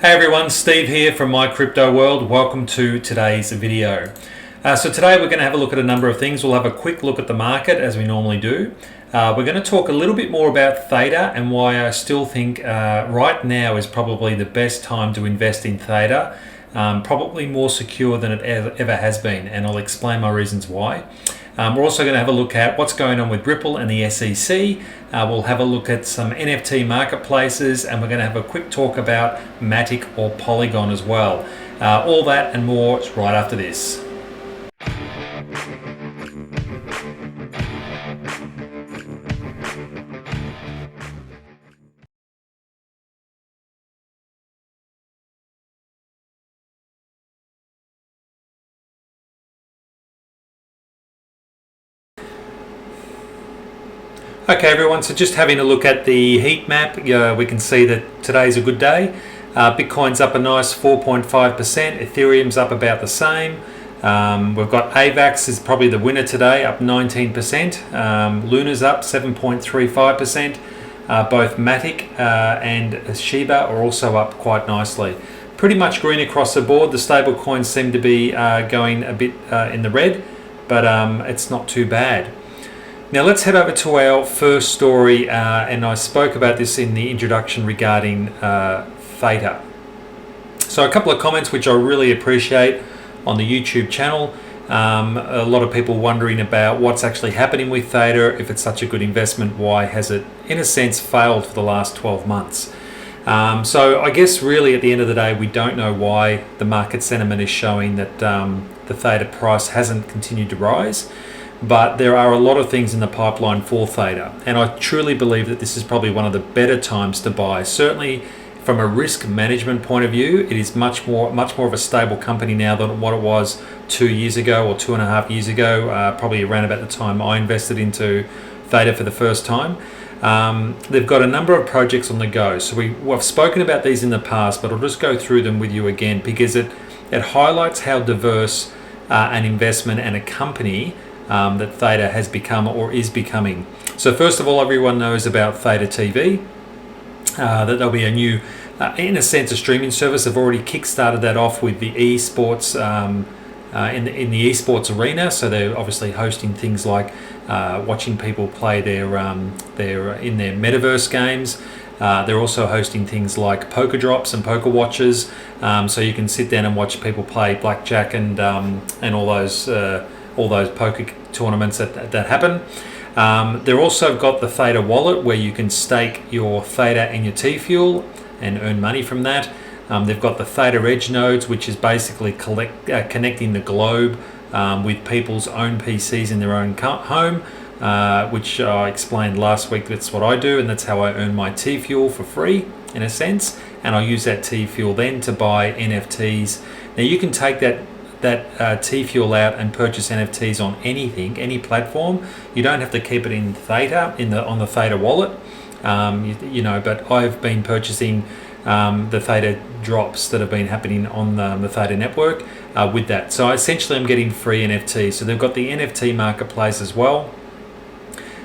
Hey everyone, Steve here from My Crypto World. Welcome to today's video. So today we're going to have a look at a number of things. We'll have a quick look at the market as we normally do. We're going to talk a little bit more about Theta and why I still think right now is probably the best time to invest in Theta. Probably more secure than it ever has been, and I'll explain my reasons why. We're also going to have a look at what's going on with Ripple and the SEC. We'll have a look at some NFT marketplaces, and we're going to have a quick talk about Matic or Polygon as well. All that and more right after this. Okay everyone, so just having a look at the heat map, we can see that today's a good day. Bitcoin's up a nice 4.5%, Ethereum's up about the same. We've got AVAX is probably the winner today, up 19%. Luna's up 7.35%. Both Matic and Shiba are also up quite nicely. Pretty much green across the board. The stable coins seem to be going a bit in the red, but it's not too bad. Now let's head over to our first story, and I spoke about this in the introduction regarding Theta. So a couple of comments which I really appreciate on the YouTube channel. A lot of people wondering about what's actually happening with Theta, if it's such a good investment, why has it in a sense failed for the last 12 months. So I guess really at the end of the day we don't know why the market sentiment is showing that the Theta price hasn't continued to rise. But there are a lot of things in the pipeline for Theta, and I truly believe that this is probably one of the better times to buy. Certainly from a risk management point of view, it is much more of a stable company now than what it was 2 years ago or 2.5 years ago, probably around about the time I invested into Theta for the first time. They've got a number of projects on the go, so we've spoken about these in the past, but I'll just go through them with you again because it highlights how diverse an investment and a company that Theta has become or is becoming. So first of all, everyone knows about Theta TV, that there'll be a new, in a sense, a streaming service. They've already kickstarted that off with the esports, in the esports arena. So they're obviously hosting things like watching people play their metaverse games. They're also hosting things like poker drops and poker watches, so you can sit down and watch people play blackjack and all those poker tournaments that happen. They're also got the Theta wallet where you can stake your Theta and your Tfuel and earn money from that. They've got the Theta Edge nodes, which is basically connecting the globe with people's own PCs in their own home, which I explained last week. That's what I do, and that's how I earn my Tfuel for free in a sense, and I use that Tfuel then to buy NFTs. Now you can take that Tfuel out and purchase NFTs on any platform. You don't have to keep it in Theta on the Theta wallet, but I've been purchasing the Theta drops that have been happening on the Theta network with that. So essentially I'm getting free NFTs. So they've got the NFT marketplace as well.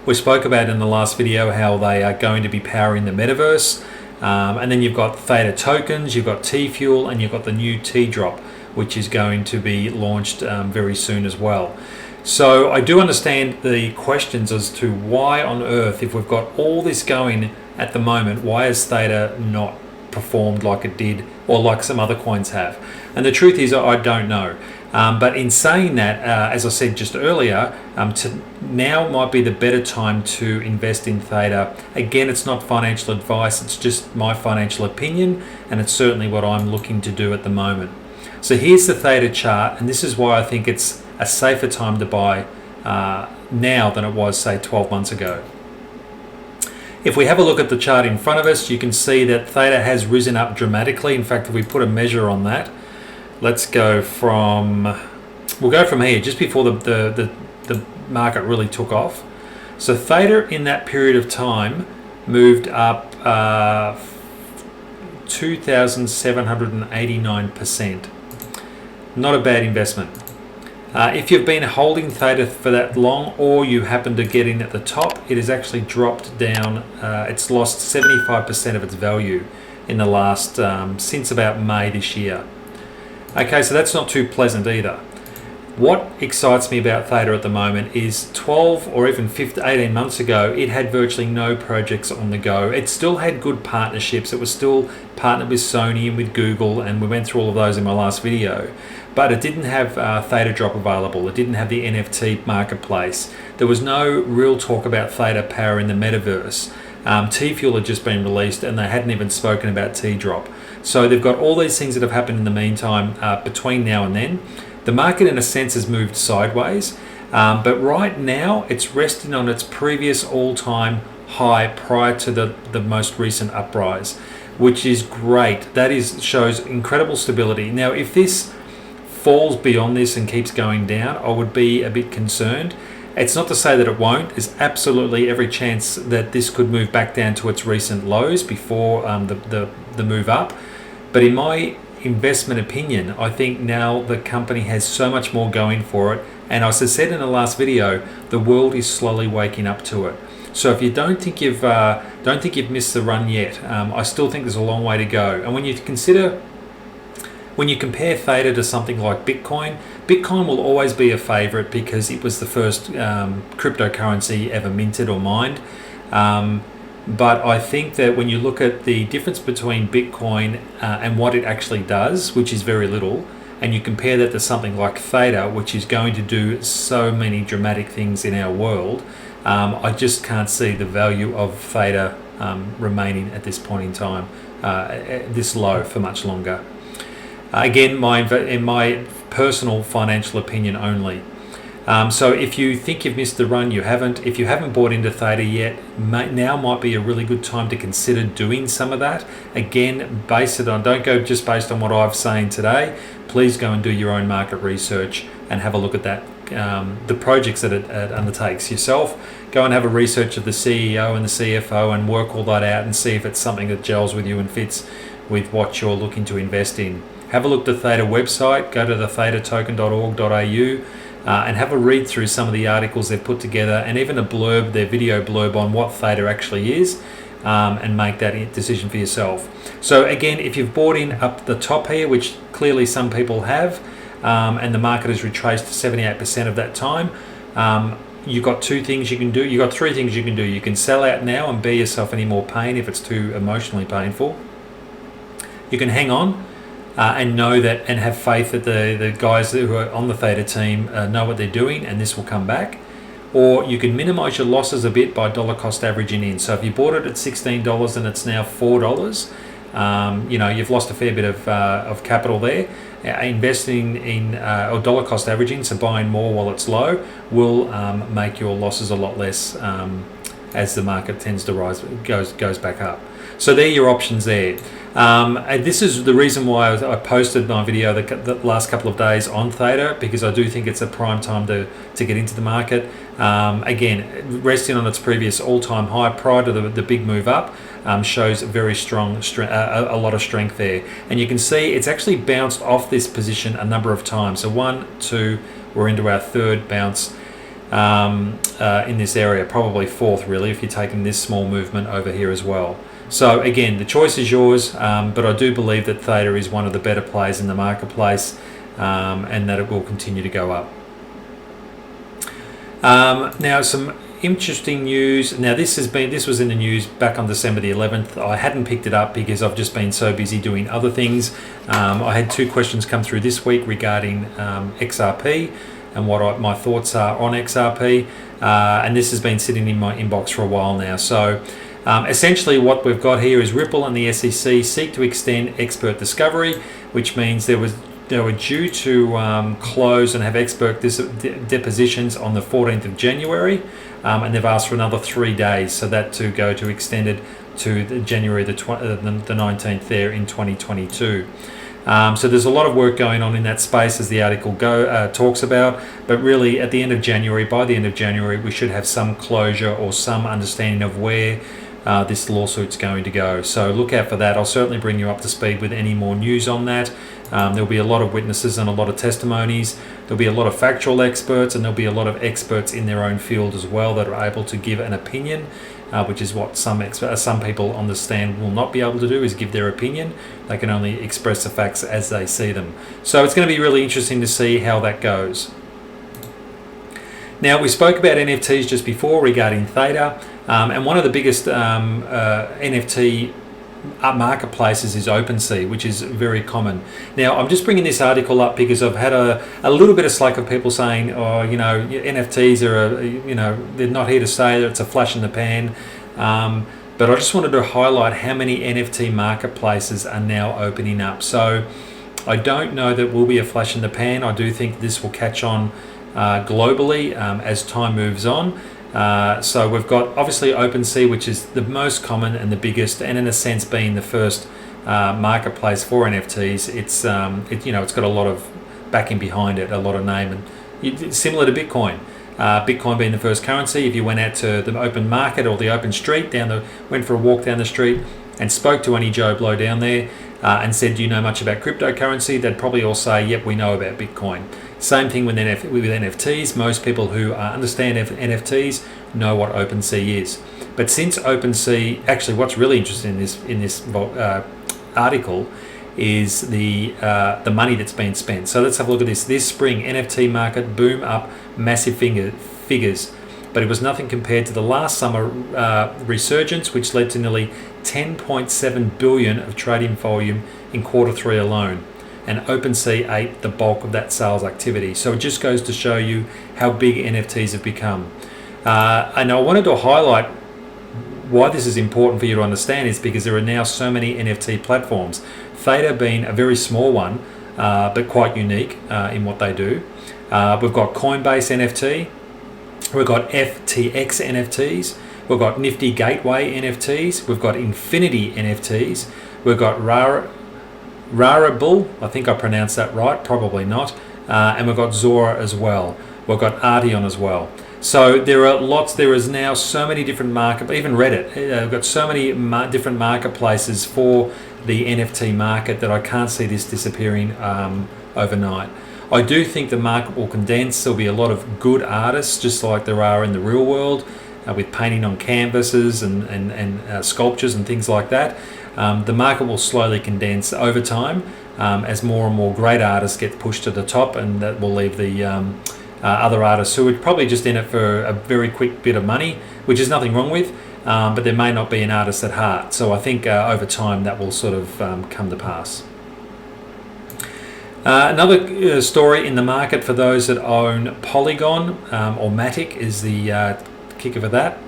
We spoke about in the last video how they are going to be powering the metaverse, and then you've got Theta tokens, you've got Tfuel, and you've got the new T-drop, which is going to be launched very soon as well. So I do understand the questions as to why on earth, if we've got all this going at the moment, why has Theta not performed like it did or like some other coins have? And the truth is I don't know. But in saying that, as I said just earlier, now might be the better time to invest in Theta. Again, it's not financial advice, it's just my financial opinion, and it's certainly what I'm looking to do at the moment. So here's the Theta chart, and this is why I think it's a safer time to buy now than it was, say, 12 months ago. If we have a look at the chart in front of us, you can see that Theta has risen up dramatically. In fact, if we put a measure on that, let's go we'll go from here, just before the market really took off. So Theta in that period of time moved up 2,789%. Not a bad investment. If you've been holding Theta for that long, or you happen to get in at the top, it has actually dropped down. It's lost 75% of its value in the last, since about May this year. Okay, so that's not too pleasant either. What excites me about Theta at the moment is 12 or even 18 months ago, it had virtually no projects on the go. It still had good partnerships. It was still partnered with Sony and with Google, and we went through all of those in my last video. But it didn't have Theta Drop available. It didn't have the NFT marketplace. There was no real talk about Theta Power in the metaverse. Tfuel had just been released, and they hadn't even spoken about T-Drop. So they've got all these things that have happened in the meantime between now and then. The market, in a sense, has moved sideways, but right now it's resting on its previous all-time high prior to the most recent uprise, which is great. That shows incredible stability. Now, if this falls beyond this and keeps going down, I would be a bit concerned. It's not to say that it won't. There's absolutely every chance that this could move back down to its recent lows before the move up. But in my investment opinion, I think now the company has so much more going for it, and as I said in the last video, the world is slowly waking up to it. So if you don't think you've missed the run yet, I still think there's a long way to go. And when you compare Theta to something like Bitcoin will always be a favorite because it was the first cryptocurrency ever minted or mined. But I think that when you look at the difference between Bitcoin and what it actually does, which is very little, and you compare that to something like Theta, which is going to do so many dramatic things in our world, I just can't see the value of Theta remaining at this point in time, this low for much longer. Again, in my personal financial opinion only. So if you think you've missed the run, you haven't. If you haven't bought into Theta yet, now might be a really good time to consider doing some of that. Again, don't go just based on what I've saying today. Please go and do your own market research and have a look at that, the projects that it undertakes yourself. Go and have a research of the CEO and the CFO and work all that out and see if it's something that gels with you and fits with what you're looking to invest in. Have a look at the Theta website. Go to the thetatoken.org.au. And have a read through some of the articles they've put together, and even their video blurb on what Theta actually is, and make that decision for yourself. So again, if you've bought in up the top here, which clearly some people have, and the market has retraced to 78% of that time, you've got two things you can do. You've got three things you can do. You can sell out now and bear yourself any more pain if it's too emotionally painful. You can hang on. And know that, and have faith that the guys who are on the Theta team know what they're doing, and this will come back. Or you can minimize your losses a bit by dollar cost averaging in. So if you bought it at $16 and it's now $4, you've lost a fair bit of capital there. Investing in or dollar cost averaging, so buying more while it's low, will make your losses a lot less as the market tends to rise, goes back up. So there are your options there. And this is the reason why I posted my video the last couple of days on Theta, because I do think it's a prime time to get into the market. Again, resting on its previous all-time high prior to the big move up, shows very strong, a lot of strength there. And you can see it's actually bounced off this position a number of times. So 1, 2, we're into our third bounce in this area, probably fourth really, if you're taking this small movement over here as well. So again, the choice is yours, but I do believe that Theta is one of the better plays in the marketplace, and that it will continue to go up. Now, some interesting news. Now, this was in the news back on December the 11th. I hadn't picked it up because I've just been so busy doing other things. I had 2 questions come through this week regarding XRP and what my thoughts are on XRP, and this has been sitting in my inbox for a while now. So essentially what we've got here is Ripple and the SEC seek to extend expert discovery, which means they were due to close and have expert depositions on the 14th of January, and they've asked for another 3 days, so that to go to extended to January the 19th there in 2022. So there's a lot of work going on in that space, as the article talks about, but really by the end of January, we should have some closure or some understanding of where this lawsuit's going to go. So look out for that. I'll certainly bring you up to speed with any more news on that. There'll be a lot of witnesses and a lot of testimonies. There'll be a lot of factual experts, and there'll be a lot of experts in their own field as well that are able to give an opinion, which is what some people on the stand will not be able to do, is give their opinion. They can only express the facts as they see them. So it's going to be really interesting to see how that goes. Now, we spoke about NFTs just before regarding Theta, and one of the biggest NFT marketplaces is OpenSea, which is very common. Now, I'm just bringing this article up because I've had a little bit of slack of people saying, oh, you know, NFTs are, they're not here to stay, it's a flash in the pan. But I just wanted to highlight how many NFT marketplaces are now opening up. So I don't know that will be a flash in the pan. I do think this will catch on globally as time moves on. So we've got obviously OpenSea, which is the most common and the biggest, and in a sense being the first marketplace for NFTs. It's got a lot of backing behind it, a lot of name, and it's similar to Bitcoin. Bitcoin being the first currency. If you went out to the open market or the open street, went for a walk down the street and spoke to any Joe Blow down there and said, do you know much about cryptocurrency? They'd probably all say, yep, we know about Bitcoin. Same thing with NFTs. Most people who understand NFTs know what OpenSea is. But since OpenSea, actually what's really interesting in this article is the money that's been spent. So let's have a look at this. This spring, NFT market boom up massive figures, but it was nothing compared to the last summer resurgence, which led to nearly 10.7 billion of trading volume in Q3 alone. And OpenSea ate the bulk of that sales activity. So it just goes to show you how big NFTs have become. And I wanted to highlight why this is important for you to understand is because there are now so many NFT platforms. Theta being a very small one, but quite unique in what they do. We've got Coinbase NFT, we've got FTX NFTs, we've got Nifty Gateway NFTs, we've got Infinity NFTs, we've got Rarible, I think I pronounced that right, probably not, and we've got Zora as well. We've got Arteon as well. So there are lots. There is now so many different even Reddit. We've got so many different marketplaces for the NFT market that I can't see this disappearing overnight. I do think the market will condense. There'll be a lot of good artists, just like there are in the real world, with painting on canvases and sculptures and things like that. The market will slowly condense over time as more and more great artists get pushed to the top, and that will leave the other artists who are probably just in it for a very quick bit of money, which is nothing wrong with, but there may not be an artist at heart. So I think over time that will sort of come to pass. Another story in the market for those that own Polygon or Matic is the kicker for that,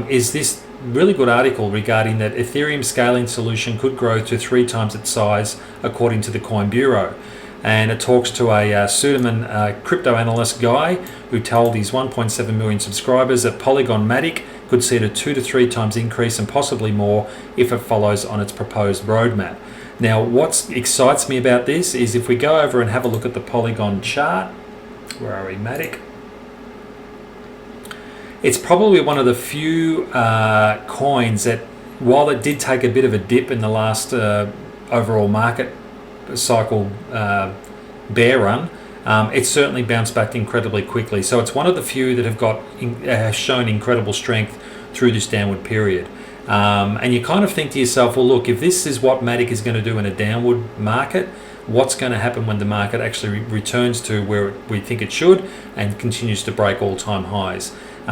is this really good article regarding that Ethereum scaling solution could grow to 3 times its size according to the Coin Bureau. And it talks to a pseudonym crypto analyst guy who told his 1.7 million subscribers that Polygon Matic could see a 2 to 3 times increase and possibly more if it follows on its proposed roadmap. Now, what excites me about this is if we go over and have a look at the Polygon chart, where are we, Matic? It's probably one of the few coins that, while it did take a bit of a dip in the last overall market cycle bear run, it's certainly bounced back incredibly quickly. So it's one of the few that have shown incredible strength through this downward period. And you kind of think to yourself, well, look, if this is what Matic is going to do in a downward market, what's going to happen when the market actually returns to where we think it should and continues to break all-time highs?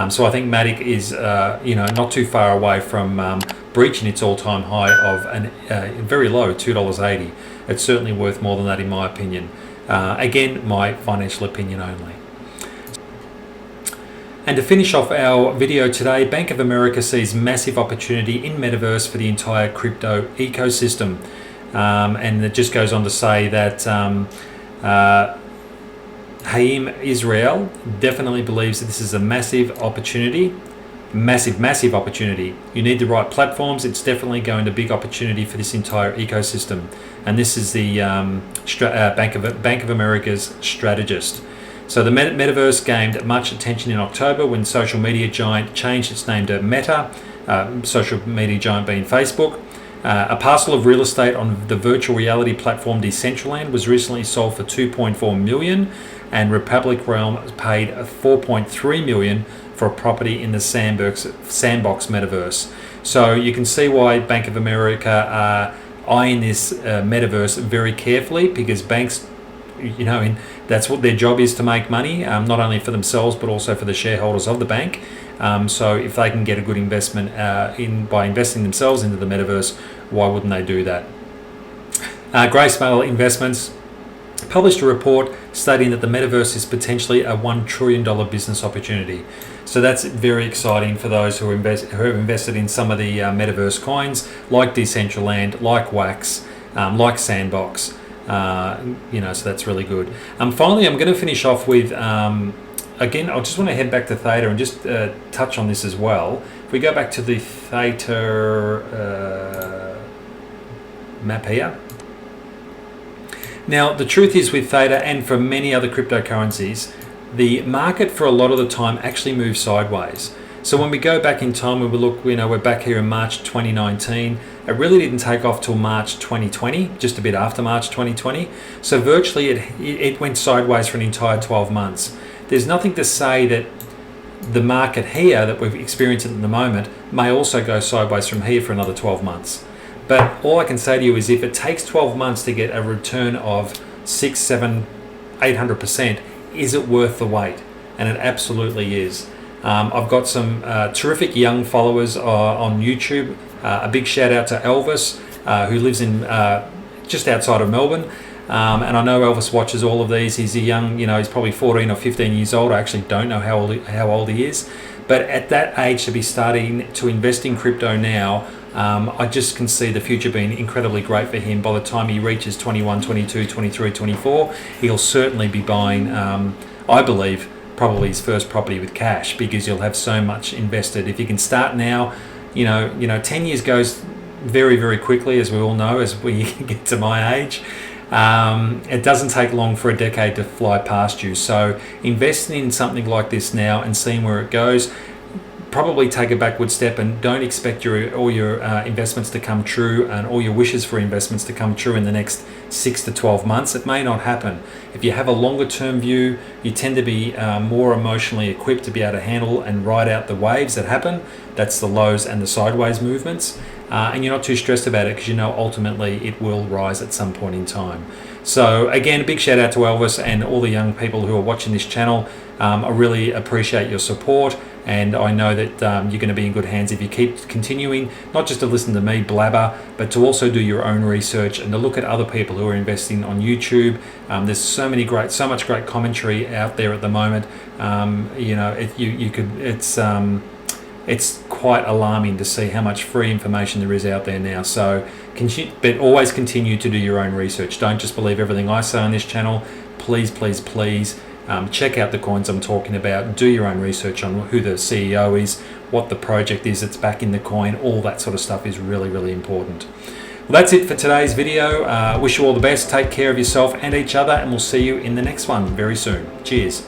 So I think Matic is, not too far away from breaching its all-time high of a very low $2.80. It's certainly worth more than that, in my opinion. Again, my financial opinion only. And to finish off our video today, Bank of America sees massive opportunity in metaverse for the entire crypto ecosystem. And it just goes on to say that Haim Israel definitely believes that this is a massive opportunity. Massive opportunity. You need the right platforms. It's definitely going to be a big opportunity for this entire ecosystem. And this is the Bank of America's strategist. So the metaverse gained much attention in October when social media giant changed its name to Meta social media giant being Facebook. A parcel of real estate on the virtual reality platform Decentraland was recently sold for 2.4 million, and Republic Realm paid 4.3 million for a property in the Sandbox metaverse. So you can see why Bank of America are eyeing this metaverse very carefully, because banks, that's what their job is, to make money, not only for themselves but also for the shareholders of the bank. So if they can get a good investment by investing themselves into the metaverse, why wouldn't they do that? Grayscale Investments published a report stating that the metaverse is potentially a $1 trillion business opportunity. So that's very exciting for those who have invested in some of the metaverse coins, like Decentraland, like Wax, like Sandbox. So that's really good. Finally, I'm going to finish off with, again, I just want to head back to Theta and just touch on this as well. If we go back to the Theta map here. Now, the truth is with Theta and for many other cryptocurrencies, the market for a lot of the time actually moves sideways. So when we go back in time, we look, we're back here in March 2019. It really didn't take off till March 2020, just a bit after March 2020. So virtually it went sideways for an entire 12 months. There's nothing to say that the market here that we've experienced at the moment may also go sideways from here for another 12 months. But all I can say to you is, if it takes 12 months to get a return of 6, 7, 800%, is it worth the wait? And it absolutely is. I've got some terrific young followers on YouTube. A big shout out to Elvis, who lives in just outside of Melbourne. And I know Elvis watches all of these. He's a young, he's probably 14 or 15 years old. I actually don't know how old he is. But at that age, to be starting to invest in crypto now, I just can see the future being incredibly great for him. By the time he reaches 21, 22, 23, 24, he'll certainly be buying, I believe, probably his first property with cash, because you'll have so much invested. If you can start now, 10 years goes very, very quickly, as we all know, as we get to my age. It doesn't take long for a decade to fly past you. So investing in something like this now and seeing where it goes, probably take a backward step and don't expect all your investments to come true and all your wishes for investments to come true in the next 6 to 12 months. It may not happen. If you have a longer term view, you tend to be more emotionally equipped to be able to handle and ride out the waves that happen. That's the lows and the sideways movements. And you're not too stressed about it, because ultimately it will rise at some point in time. So again, a big shout out to Elvis and all the young people who are watching this channel. I really appreciate your support, and I know that you're going to be in good hands if you keep continuing, not just to listen to me blabber, but to also do your own research and to look at other people who are investing on YouTube. There's so much great commentary out there at the moment. It's quite alarming to see how much free information there is out there now. So, but always continue to do your own research. Don't just believe everything I say on this channel. Please, please, please check out the coins I'm talking about. Do your own research on who the CEO is, what the project is that's backing the coin. All that sort of stuff is really, really important. Well, that's it for today's video. Wish you all the best. Take care of yourself and each other, and we'll see you in the next one very soon. Cheers.